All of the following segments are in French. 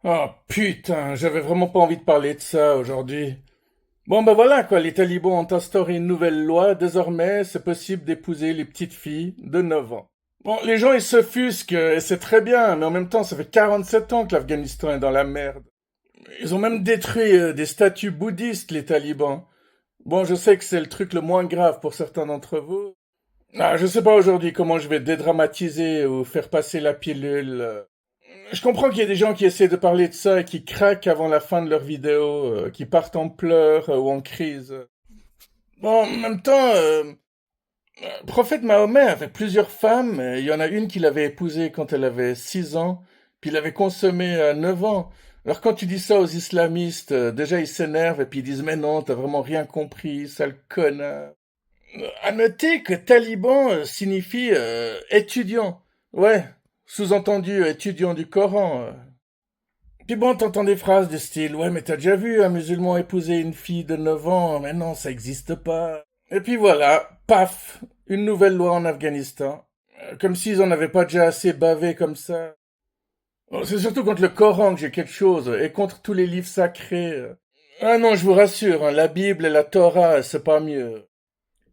Oh putain, j'avais vraiment pas envie de parler de ça aujourd'hui. Bon ben voilà quoi, les talibans ont instauré une nouvelle loi, désormais c'est possible d'épouser les petites filles de 9 ans. Bon, les gens ils s'offusquent, et c'est très bien, mais en même temps ça fait 47 ans que l'Afghanistan est dans la merde. Ils ont même détruit des statues bouddhistes, les talibans. Bon, je sais que c'est le truc le moins grave pour certains d'entre vous. Ah, je sais pas aujourd'hui comment je vais dédramatiser ou faire passer la pilule. Je comprends qu'il y ait des gens qui essaient de parler de ça et qui craquent avant la fin de leur vidéo, qui partent en pleurs ou en crise. Bon, en même temps, prophète Mahomet avait plusieurs femmes. Il y en a une qu'il avait épousée quand elle avait 6 ans, puis il avait consommé à 9 ans. Alors quand tu dis ça aux islamistes, déjà ils s'énervent et puis ils disent mais non, t'as vraiment rien compris, sale connard. À noter que taliban signifie étudiant. Ouais, sous-entendu étudiant du Coran. Puis bon, t'entends des phrases du style «Ouais, mais t'as déjà vu un musulman épouser une fille de 9 ans? Mais non, ça existe pas.» Et puis voilà, paf, une nouvelle loi en Afghanistan. Comme s'ils en avaient pas déjà assez bavé comme ça. Bon, c'est surtout contre le Coran que j'ai quelque chose, et contre tous les livres sacrés. Ah non, je vous rassure, hein, la Bible et la Torah, c'est pas mieux.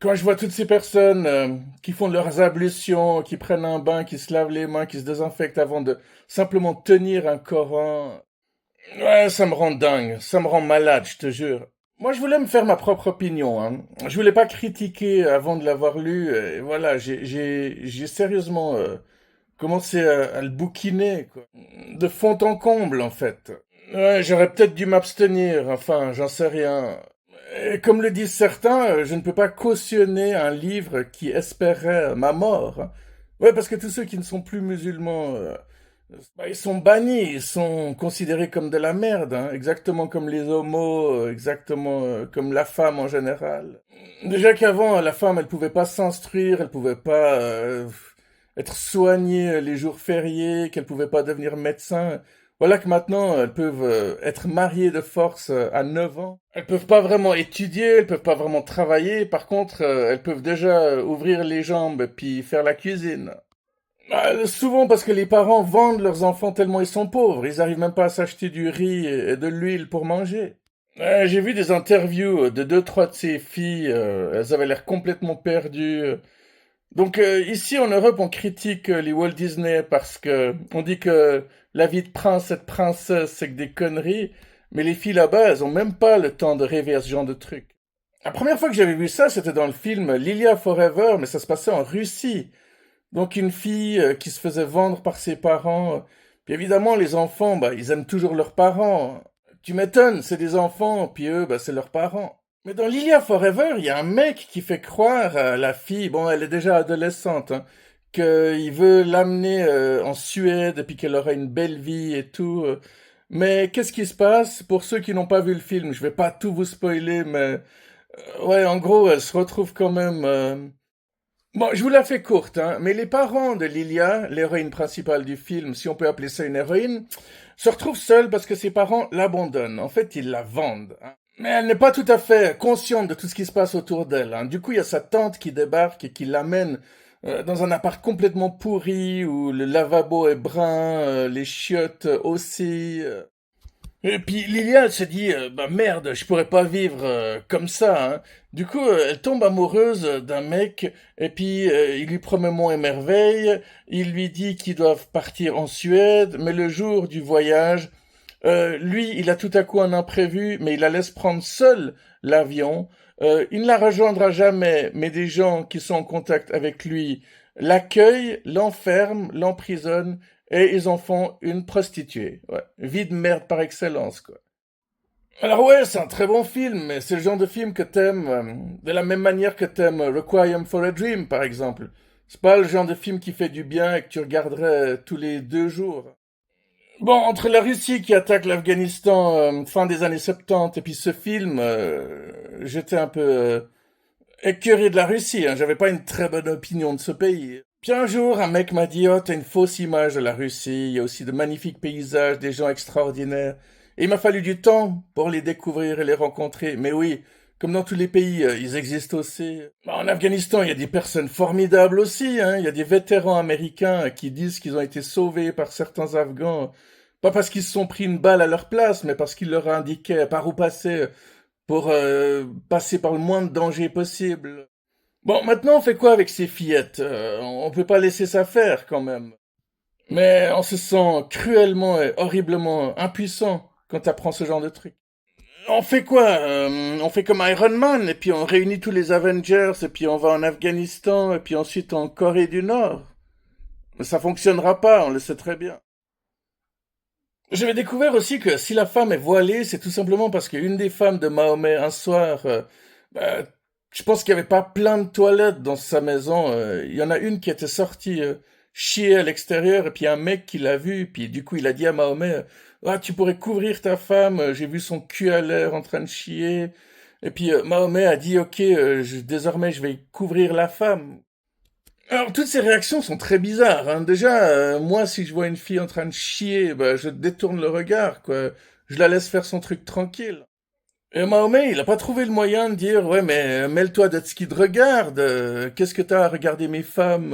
Quand je vois toutes ces personnes qui font leurs ablutions, qui prennent un bain, qui se lavent les mains, qui se désinfectent avant de simplement tenir un Coran, ouais, ça me rend dingue, ça me rend malade, je te jure. Moi, je voulais me faire ma propre opinion, hein. Je voulais pas critiquer avant de l'avoir lu, et voilà, j'ai sérieusement commencé à le bouquiner, quoi. De fond en comble, en fait. Ouais, j'aurais peut-être dû m'abstenir, enfin, j'en sais rien. Et comme le disent certains, je ne peux pas cautionner un livre qui espérait ma mort. Ouais, parce que tous ceux qui ne sont plus musulmans, bah, ils sont bannis, ils sont considérés comme de la merde, hein, exactement comme les homos, exactement comme la femme en général. Déjà qu'avant, la femme, elle pouvait pas s'instruire, elle pouvait pas être soignée les jours fériés, qu'elle pouvait pas devenir médecin. Voilà que maintenant, elles peuvent être mariées de force à 9 ans. Elles peuvent pas vraiment étudier, elles peuvent pas vraiment travailler. Par contre, elles peuvent déjà ouvrir les jambes puis faire la cuisine. Bah, souvent parce que les parents vendent leurs enfants tellement ils sont pauvres. Ils arrivent même pas à s'acheter du riz et de l'huile pour manger. J'ai vu des interviews de deux, trois de ces filles. Elles avaient l'air complètement perdues. Donc ici en Europe, on critique les Walt Disney parce que on dit que la vie de prince et de princesse, c'est que des conneries. Mais les filles là-bas, elles ont même pas le temps de rêver à ce genre de truc. La première fois que j'avais vu ça, c'était dans le film Lilia Forever, mais ça se passait en Russie. Donc une fille qui se faisait vendre par ses parents. Puis évidemment, les enfants, bah, ils aiment toujours leurs parents. Tu m'étonnes, c'est des enfants, puis eux, bah, c'est leurs parents. Mais dans Lilia Forever, il y a un mec qui fait croire à la fille, bon, elle est déjà adolescente, hein, qu'il veut l'amener en Suède et puis qu'elle aura une belle vie et tout. Mais qu'est-ce qui se passe? Pour ceux qui n'ont pas vu le film, je vais pas tout vous spoiler, mais ouais, en gros, elle se retrouve quand même. Bon, je vous la fais courte, hein, mais les parents de Lilia, l'héroïne principale du film, si on peut appeler ça une héroïne, se retrouvent seuls parce que ses parents l'abandonnent. En fait, ils la vendent, hein. Mais elle n'est pas tout à fait consciente de tout ce qui se passe autour d'elle, hein. Du coup, il y a sa tante qui débarque et qui l'amène dans un appart complètement pourri où le lavabo est brun, les chiottes aussi. Et puis Lilia, elle se dit, bah merde, je pourrais pas vivre comme ça, hein. Du coup, elle tombe amoureuse d'un mec, et puis il lui promet monts et merveilles, il lui dit qu'ils doivent partir en Suède, mais le jour du voyage, lui, il a tout à coup un imprévu, mais il la laisse prendre seul l'avion. Il ne la rejoindra jamais, mais des gens qui sont en contact avec lui l'accueillent, l'enferment, l'emprisonnent, et ils en font une prostituée. Ouais. Vie de merde par excellence, quoi. Alors ouais, c'est un très bon film, mais c'est le genre de film que t'aimes de la même manière que t'aimes Requiem for a Dream, par exemple. C'est pas le genre de film qui fait du bien et que tu regarderais tous les 2 jours. Bon, entre la Russie qui attaque l'Afghanistan fin des années 70 et puis ce film, j'étais un peu écœuré de la Russie, hein. J'avais pas une très bonne opinion de ce pays. Puis un jour, un mec m'a dit, oh, t'as une fausse image de la Russie, il y a aussi de magnifiques paysages, des gens extraordinaires. Et il m'a fallu du temps pour les découvrir et les rencontrer. Mais oui, comme dans tous les pays, ils existent aussi. Bah, en Afghanistan, il y a des personnes formidables aussi, hein. Il y a des vétérans américains qui disent qu'ils ont été sauvés par certains Afghans Pas parce qu'ils se sont pris une balle à leur place, mais parce qu'ils leur indiquaient par où passer pour passer par le moins de danger possible. Bon, maintenant on fait quoi avec ces fillettes? On peut pas laisser ça faire quand même. Mais on se sent cruellement et horriblement impuissant quand t'apprends ce genre de truc. On fait quoi? On fait comme Iron Man, et puis on réunit tous les Avengers, et puis on va en Afghanistan, et puis ensuite en Corée du Nord. Mais ça fonctionnera pas, on le sait très bien. J'avais découvert aussi que si la femme est voilée, c'est tout simplement parce qu'une des femmes de Mahomet, un soir, bah, je pense qu'il n'y avait pas plein de toilettes dans sa maison. Il y en a une qui était sortie chier à l'extérieur, et puis un mec qui l'a vu, puis du coup il a dit à Mahomet, ah, tu pourrais couvrir ta femme, j'ai vu son cul à l'air en train de chier. Et puis Mahomet a dit, ok, désormais je vais couvrir la femme. Alors, toutes ces réactions sont très bizarres, hein. Déjà, moi, si je vois une fille en train de chier, bah, je détourne le regard, quoi. Je la laisse faire son truc tranquille. Et Mahomet, il a pas trouvé le moyen de dire, ouais, mais mêle-toi de ce qui te regarde. Qu'est-ce que t'as à regarder mes femmes?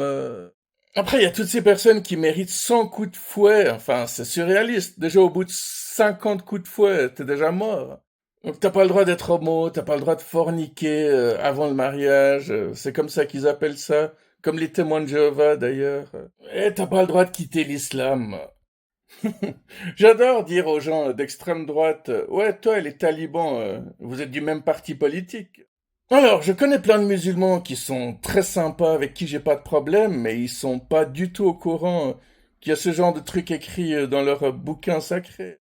Après, il y a toutes ces personnes qui méritent 100 coups de fouet. Enfin, c'est surréaliste. Déjà, au bout de 50 coups de fouet, t'es déjà mort. Donc t'as pas le droit d'être homo, t'as pas le droit de forniquer avant le mariage, c'est comme ça qu'ils appellent ça, comme les témoins de Jéhovah d'ailleurs. Et t'as pas le droit de quitter l'islam. J'adore dire aux gens d'extrême droite, ouais toi et les talibans, vous êtes du même parti politique. Alors, je connais plein de musulmans qui sont très sympas, avec qui j'ai pas de problème, mais ils sont pas du tout au courant qu'il y a ce genre de trucs écrits dans leurs bouquins sacrés.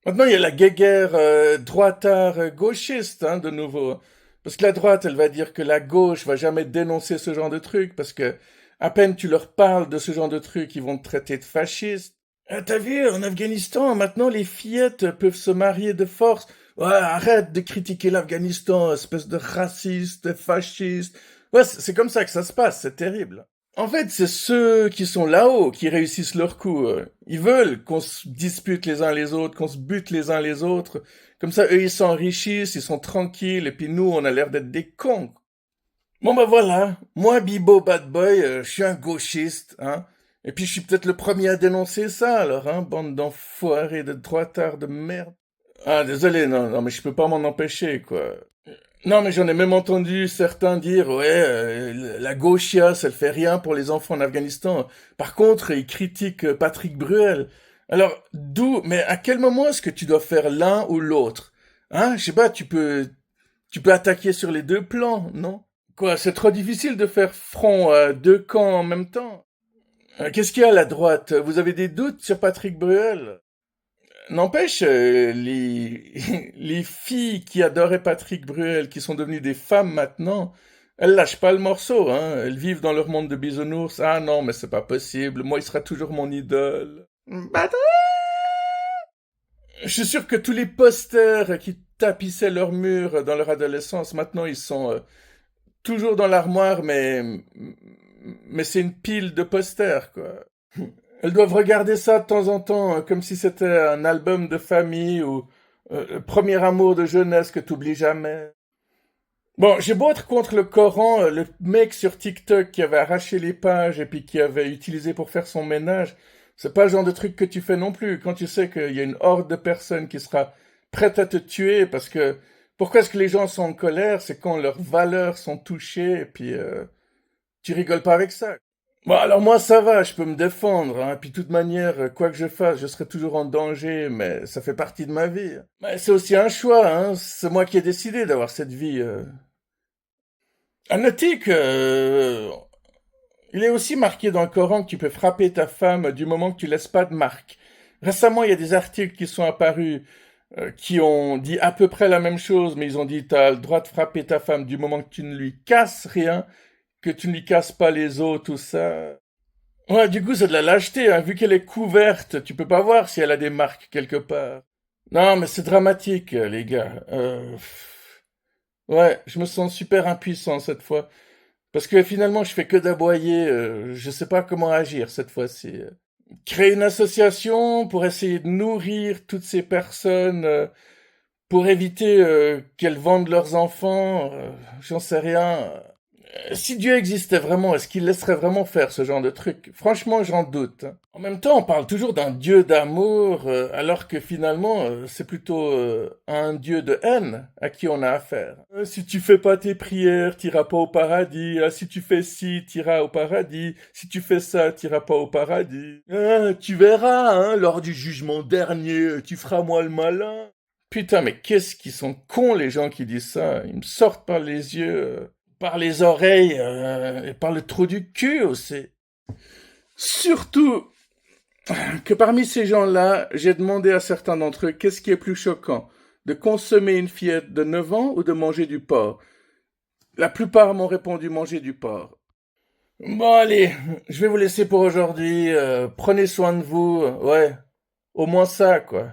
Maintenant, il y a la guéguerre droitard gauchiste, hein, de nouveau. Parce que la droite, elle va dire que la gauche va jamais dénoncer ce genre de truc, parce que à peine tu leur parles de ce genre de truc, ils vont te traiter de fasciste. Ah, t'as vu, en Afghanistan, maintenant les fillettes peuvent se marier de force. Ouais, arrête de critiquer l'Afghanistan, espèce de raciste, de fasciste. Ouais, c'est comme ça que ça se passe, c'est terrible. En fait, c'est ceux qui sont là-haut qui réussissent leur coup. Ils veulent qu'on se dispute les uns les autres, qu'on se bute les uns les autres. Comme ça, eux, ils s'enrichissent, ils sont tranquilles, et puis nous, on a l'air d'être des cons. Bon, bah voilà. Moi, Bibo Bad Boy, je suis un gauchiste, hein. Et puis, je suis peut-être le premier à dénoncer ça, alors, hein, bande d'enfoirés, de droitards, de merde. Ah, désolé, non, non, mais je peux pas m'en empêcher, quoi. Non, mais j'en ai même entendu certains dire, ouais, la gauchia, ça ne fait rien pour les enfants en Afghanistan. Par contre, ils critiquent Patrick Bruel. Alors, mais à quel moment est-ce que tu dois faire l'un ou l'autre? Hein, je sais pas, tu peux attaquer sur les deux plans, non? Quoi, c'est trop difficile de faire front à deux camps en même temps. Qu'est-ce qu'il y a à la droite? Vous avez des doutes sur Patrick Bruel? N'empêche, les filles qui adoraient Patrick Bruel, qui sont devenues des femmes maintenant, elles lâchent pas le morceau, hein. Elles vivent dans leur monde de bisounours. Ah non, mais c'est pas possible. Moi, il sera toujours mon idole. Patrick. Je suis sûr que tous les posters qui tapissaient leurs murs dans leur adolescence, maintenant, ils sont toujours dans l'armoire, mais c'est une pile de posters, quoi. Elles doivent regarder ça de temps en temps, comme si c'était un album de famille ou le premier amour de jeunesse que t'oublies jamais. Bon, j'ai beau être contre le Coran, le mec sur TikTok qui avait arraché les pages et puis qui avait utilisé pour faire son ménage, c'est pas le genre de truc que tu fais non plus quand tu sais qu'il y a une horde de personnes qui sera prête à te tuer parce que pourquoi est-ce que les gens sont en colère? C'est quand leurs valeurs sont touchées et puis tu rigoles pas avec ça. Bon, alors moi, ça va, je peux me défendre, hein. Puis de toute manière, quoi que je fasse, je serai toujours en danger, mais ça fait partie de ma vie. Mais c'est aussi un choix, hein. C'est moi qui ai décidé d'avoir cette vie. À noter que, il est aussi marqué dans le Coran que tu peux frapper ta femme du moment que tu laisses pas de marque. Récemment, il y a des articles qui sont apparus qui ont dit à peu près la même chose, mais ils ont dit t'as le droit de frapper ta femme du moment que tu ne lui casses rien, que tu ne lui casses pas les os, tout ça. Ouais, du coup, c'est de la lâcheté, hein. Vu qu'elle est couverte, tu peux pas voir si elle a des marques quelque part. Non, mais c'est dramatique, les gars. Ouais, je me sens super impuissant cette fois. Parce que finalement, je fais que d'aboyer. Je sais pas comment agir cette fois-ci. Créer une association pour essayer de nourrir toutes ces personnes, pour éviter qu'elles vendent leurs enfants, j'en sais rien. Si Dieu existait vraiment, est-ce qu'il laisserait vraiment faire ce genre de truc? Franchement, j'en doute. En même temps, on parle toujours d'un Dieu d'amour, alors que finalement, c'est plutôt un Dieu de haine à qui on a affaire. Si tu fais pas tes prières, t'iras pas au paradis. Ah, si tu fais ci, t'iras au paradis. Si tu fais ça, t'iras pas au paradis. Ah, tu verras, hein, lors du jugement dernier, tu feras moi le malin. Putain, mais qu'est-ce qu'ils sont cons les gens qui disent ça. Ils me sortent par les yeux, par les oreilles et par le trou du cul aussi. Surtout que parmi ces gens-là, j'ai demandé à certains d'entre eux qu'est-ce qui est plus choquant, de consommer une fillette de 9 ans ou de manger du porc. La plupart m'ont répondu manger du porc. Bon allez, je vais vous laisser pour aujourd'hui. Prenez soin de vous. Ouais, au moins ça, quoi.